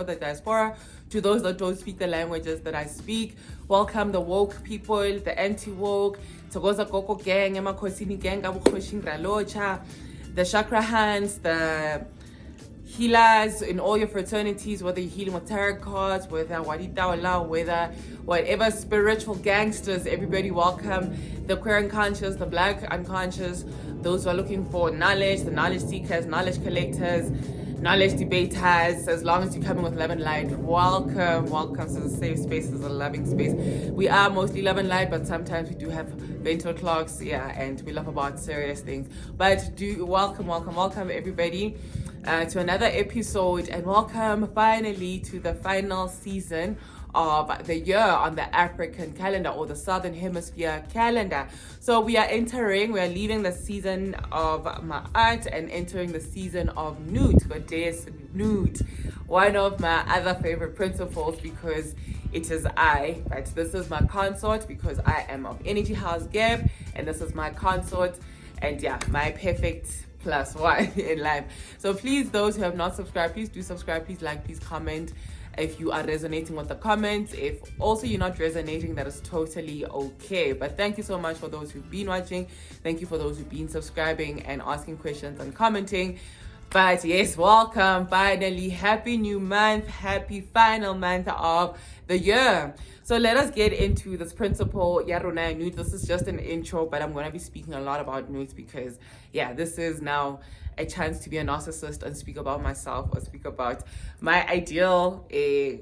the diaspora, to those that don't speak the languages that I speak. Welcome the woke people, the anti-woke, Togoza Koko gang, Emakosini gang, Abukoshin Ralocha, the chakra hands, the healers in all your fraternities, whether you're healing with tarot cards, whether Waditawala, whether whatever spiritual gangsters, everybody welcome. The queer unconscious, the black unconscious, those who are looking for knowledge, the knowledge seekers, knowledge collectors, knowledge debaters. As long as you're coming with love and light, welcome. So it's a safe space, it's a loving space. We are mostly love and light, but sometimes we do have mental clocks, and we love about serious things. But welcome everybody to another episode, and welcome finally to the final season of the year on the African calendar, or the Southern Hemisphere calendar. So we are leaving the season of Ma'at and entering the season of Nut, Goddess Nut, one of my other favorite principles, because it is but this is my consort, because I am of Energy House Gap, and this is my consort, and my perfect +1 in life. So please, those who have not subscribed, please do subscribe, please like, please comment if you are resonating with the comments. If also you're not resonating, that is totally okay. But thank you so much for those who've been watching. Thank you for those who've been subscribing and asking questions and commenting. But yes, welcome finally, happy new month, happy final month of the year. So let us get into this principle, Yarona Nut. This is just an intro, but I'm going to be speaking a lot about Nut because this is now a chance to be a narcissist and speak about myself, or speak about my ideal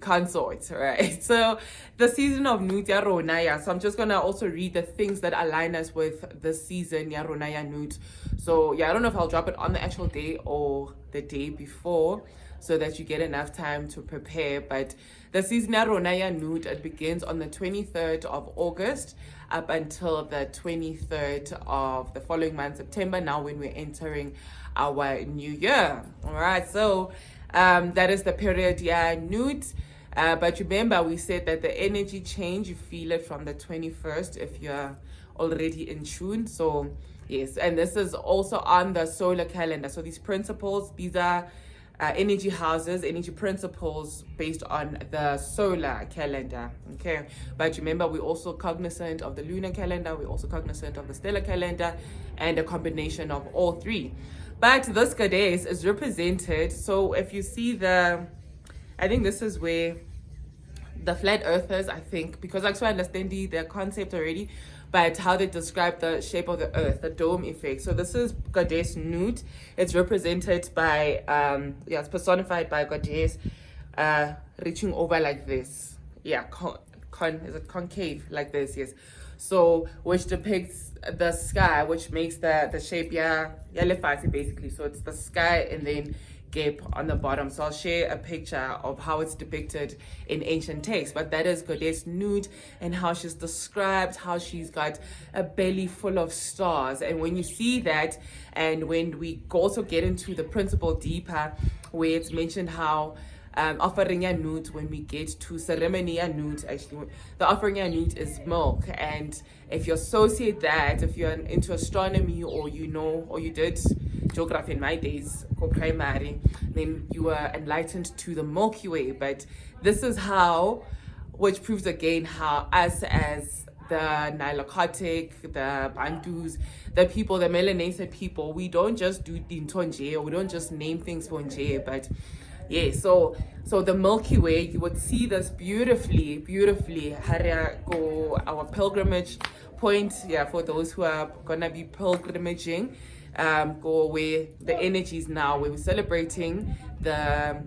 consort, right? So the season of Nut, Yarona, so I'm just going to also read the things that align us with the season, Yarona Nut. So I don't know if I'll drop it on the actual day or the day before, so that you get enough time to prepare. But the season Ronaya Nut, it begins on the 23rd of August up until the 23rd of the following month, September, now when we're entering our new year. All right, so that is the period Nut. But remember, we said that the energy change, you feel it from the 21st if you're already in tune. So yes, and this is also on the solar calendar. So these principles, these are energy houses, energy principles based on the solar calendar, okay? But remember, we're also cognizant of the lunar calendar, we're also cognizant of the stellar calendar, and a combination of all three. But this goddess is represented, so if you see I think this is where the flat earthers, I think, because I understand the concept already, but how they describe the shape of the earth, the dome effect. So this is Goddess Nut. It's represented by, it's personified by Goddess reaching over like this. Yeah, is it concave? Like this, yes. So, which depicts the sky, which makes the shape, Lefasi basically. So it's the sky and then gap on the bottom. So I'll share a picture of how it's depicted in ancient texts, but that is Goddess Nut, and how she's described, how she's got a belly full of stars. And when you see that, and when we also get into the principle deeper, where it's mentioned how offering a nut, when we get to ceremony a nut, actually the offering a nut is milk. And if you associate that, if you're into astronomy, or you did geography in my days, go primary, then you were enlightened to the Milky Way. But this is how, which proves again how us as the Nilocotic, the Bantus, the people, the melanated people, we don't just do dintonje, or we don't just name things for nje, but so the Milky Way, you would see this beautifully, go our pilgrimage point, for those who are gonna be pilgrimaging, go where the energies now, where we're celebrating the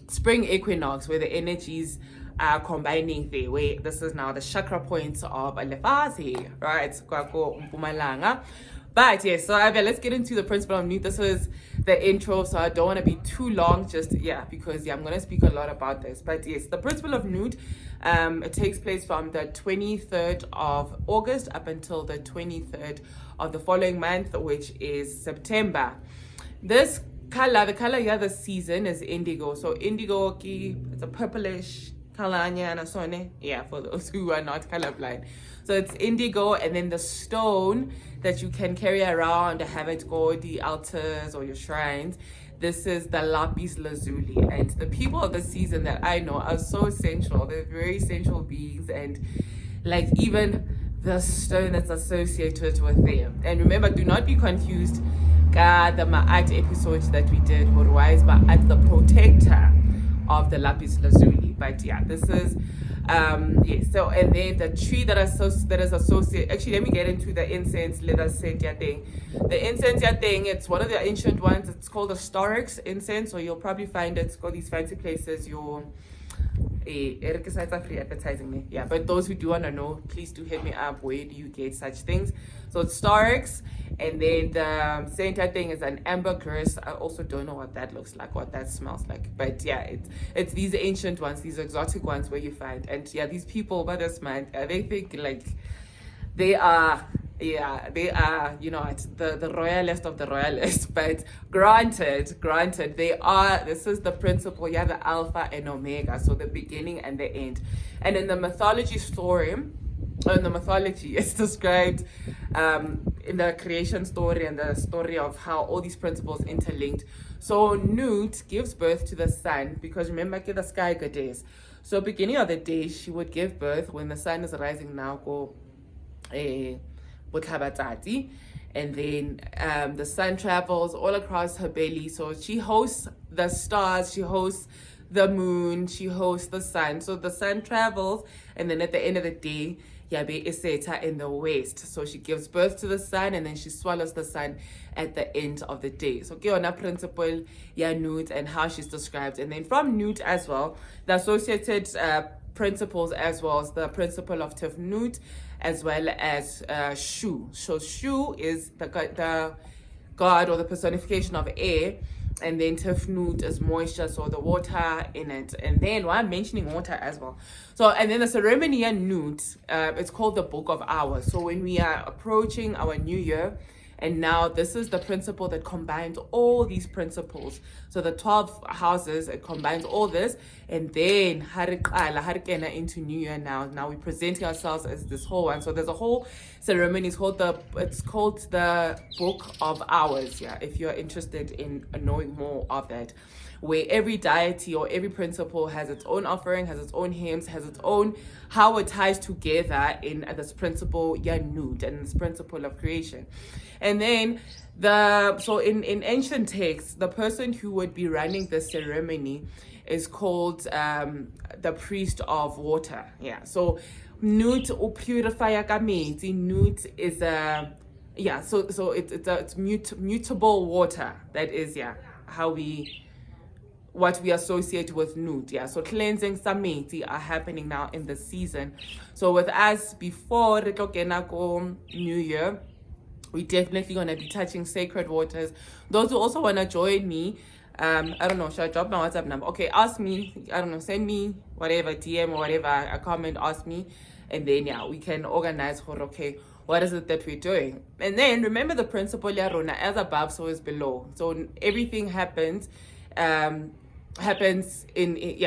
spring equinox, where the energies are combining there, where this is now the chakra points of Lefasi, right? But yes, so let's get into the principle of Nut. This is the intro, so I don't want to be too long, just because I'm going to speak a lot about this. But yes, the principle of Nut, it takes place from the 23rd of August up until the 23rd of the following month, which is September. This color, the color here this season is indigo. So indigo, it's a purplish color, for those who are not colorblind. So it's indigo, and then the stone that you can carry around, have it go the altars or your shrines, this is the lapis lazuli, and the people of the season that I know are so sensual. They're very sensual beings, and like even the stone that's associated with them. And remember, do not be confused the Ma'at episode that we did, otherwise Ma'at the protector of the lapis lazuli. But yeah, this is so, and then the tree that is associated, actually let me get into the incense leather scent thing. The incense thing, it's one of the ancient ones. It's called a storix incense, or you'll probably find it's got these fancy places. Free advertising me. Yeah, but those who do want to know, please do hit me up. Where do you get such things? So it's storix, and then the center thing is an ambergris. I also don't know what that looks like, what that smells like, but yeah, it's these ancient ones, these exotic ones where you find. And yeah, these people, but this man, they think like they are, they are, the royalist of the royalists. But granted, they are, this is the principle, the alpha and omega, so the beginning and the end. And in the mythology story, it's described in the creation story and the story of how all these principles interlinked. So Nut gives birth to the sun, because remember, the sky goddess. So beginning of the day, she would give birth when the sun is rising now, go Mphethikazi, and then the sun travels all across her belly. So she hosts the stars, she hosts the moon, she hosts the sun. So the sun travels, and then at the end of the day, Yabe Iseta in the west. So she gives birth to the sun, and then she swallows the sun at the end of the day. So Kiona principle, Nut, and how she's described. And then from Nut as well, the associated principles as well as the principle of Tefnut, as well as Shu. So Shu is the god or the personification of air, and then Tefnut is moisture, so the water in it. And then why I'm mentioning water as well. So, and then the ceremony and Nut, it's called the Book of Hours. So when we are approaching our new year, and now this is the principle that combines all these principles. So the 12 houses, it combines all this. And then harikena into New Year now. Now we're presenting ourselves as this whole one. So there's a whole ceremony. It's called the Book of Hours. Yeah, if you're interested in knowing more of that, where every deity or every principle has its own offering, has its own hymns, has its own how it ties together in this principle Nut and this principle of creation. And then in ancient texts, the person who would be running the ceremony is called the priest of water. Yeah. So Nut purifier kameti. Nut is so it's mutable water. That is what we associate with Nut. Yeah. So cleansing sameti are happening now in the season. So with us before New Year, we're definitely going to be touching sacred waters. Those who also want to join me, I don't know, should I drop my WhatsApp number? Okay, ask me, I don't know, send me whatever, DM or whatever, a comment, ask me. And then, we can organize for, okay, what is it that we're doing? And then remember the principle, as above, so is below. So everything happens in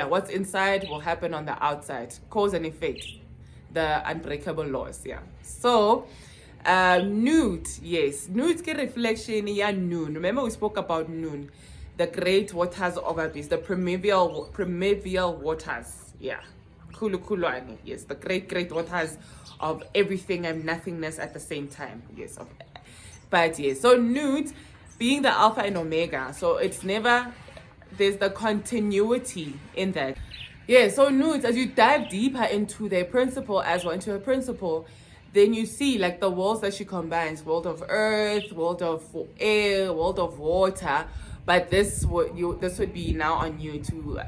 what's inside will happen on the outside. Cause and effect, the unbreakable laws. So Nut, yes, Nut ke reflection noon. Remember we spoke about noon, the great waters of abyss, the primeval waters. Kulukulwane, yes, the great waters of everything and nothingness at the same time. Yes, but yes, so Nut being the alpha and omega, so it's never, there's the continuity in that. So Nut, as you dive deeper into their principle as well, into her principle, then you see like the worlds that she combines, world of earth, world of air, world of water. But this would be now on you to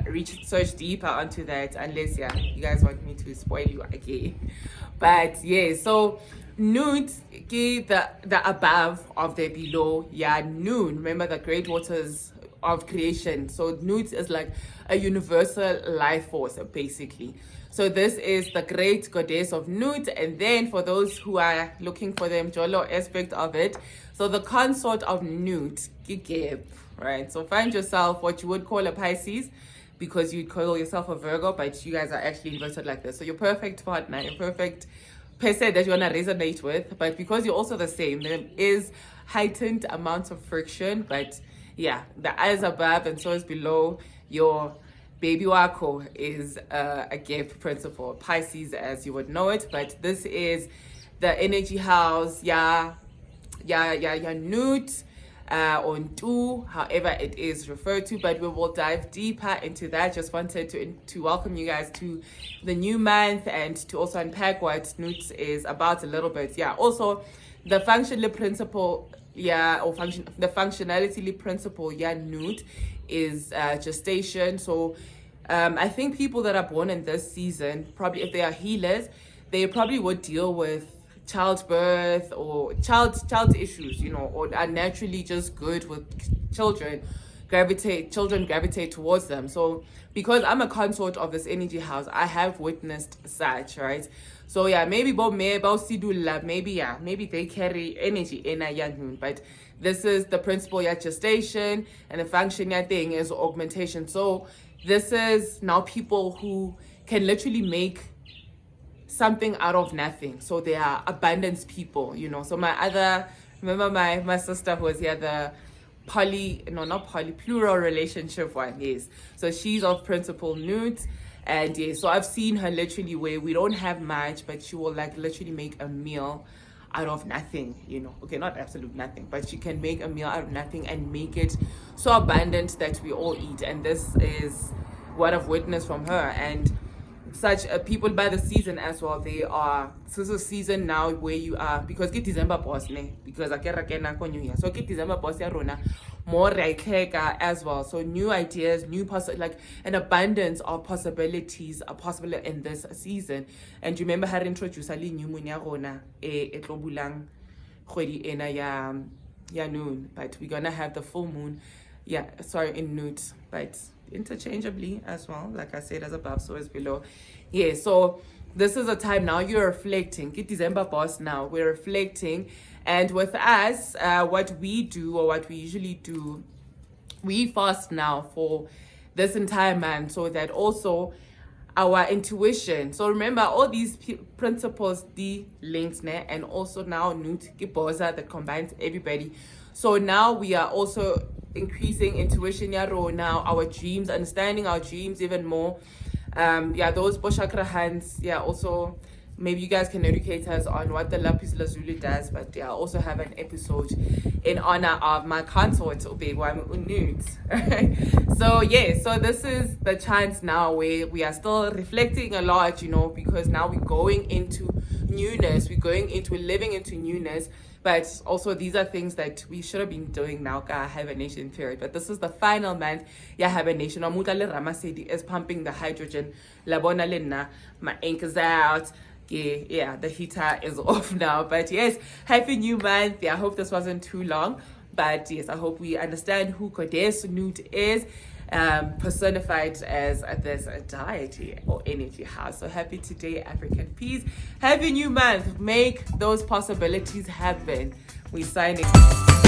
search deeper onto that, unless you guys want me to spoil you again. But so Nut, the above of the below, noon. Remember the great waters of creation. So Nut is like a universal life force, basically. So this is the great goddess of Nut. And then for those who are looking for the Mjolo aspect of it, so the consort of Nut, Gigeb, right? So find yourself what you would call a Pisces, because you'd call yourself a Virgo, but you guys are actually inverted like this. So your perfect partner, your perfect person that you want to resonate with, but because you're also the same, there is heightened amounts of friction, but yeah, the eyes above and so is below. Your baby wako is a gift principle, Pisces as you would know it, but this is the energy house, yeah, Nut, or Ntu, however it is referred to, but we will dive deeper into that. Just wanted to welcome you guys to the new month and to also unpack what Nut is about a little bit. Yeah, also the functional principle, yeah, or the functionality principle, yeah, Nut is gestation. So I think people that are born in this season, probably if they are healers, they probably would deal with childbirth or child issues, you know, or are naturally just good with children gravitate towards them. So because I'm a consort of this energy house, I have witnessed such, right? So yeah, maybe maybe they carry energy in a young, but this is the principle, yeah, gestation, and the function, yeah, thing is augmentation. So this is now people who can literally make something out of nothing. So they are abundance people, you know. So remember my sister who was here, the plural relationship one, yes. So she's of principle Nut, and yes, so I've seen her literally where we don't have much, but she will like literally make a meal out of nothing, you know. Okay, not absolute nothing, but she can make a meal out of nothing and make it so abundant that we all eat. And this is what I've witnessed from her. And such people by the season as well, they are, so it's a season now where you are, because get December boss ne, because I can't new year, so get December boss ya rona more as well. So new ideas, like an abundance of possibilities are possible in this season. And you remember her introduce ali new moon ya rona e tlo bulang kgwedi ena ya noon, but we're gonna have the full moon, yeah, sorry, in Nut, but interchangeably as well, like I said, as above so as below. Yeah, so this is a time now you're reflecting. Get December boss now, we're reflecting. And with us, what we do, or what we usually do, we fast now for this entire month, so that also our intuition, so remember all these principles, the links, and also now Nut Giboza that combines everybody. So now we are also increasing intuition, now our dreams, understanding our dreams even more. Those Boshakra hands, also maybe you guys can educate us on what the Lapis Lazuli does, but I also have an episode in honor of my consort, Nut. So so this is the chance now where we are still reflecting a lot, you know, because now we're going into newness, we're living into newness. But also these are things that we should have been doing now, hibernation period. But this is the final month, hibernation. Ramasedi is pumping the hydrogen. Labona Lena, my anchor's out. Yeah, the heater is off now. But yes, happy new month. I hope this wasn't too long. But yes, I hope we understand who Goddess Nut is, personified as this deity or energy house. So happy today, African peace. Happy new month. Make those possibilities happen. We sign it.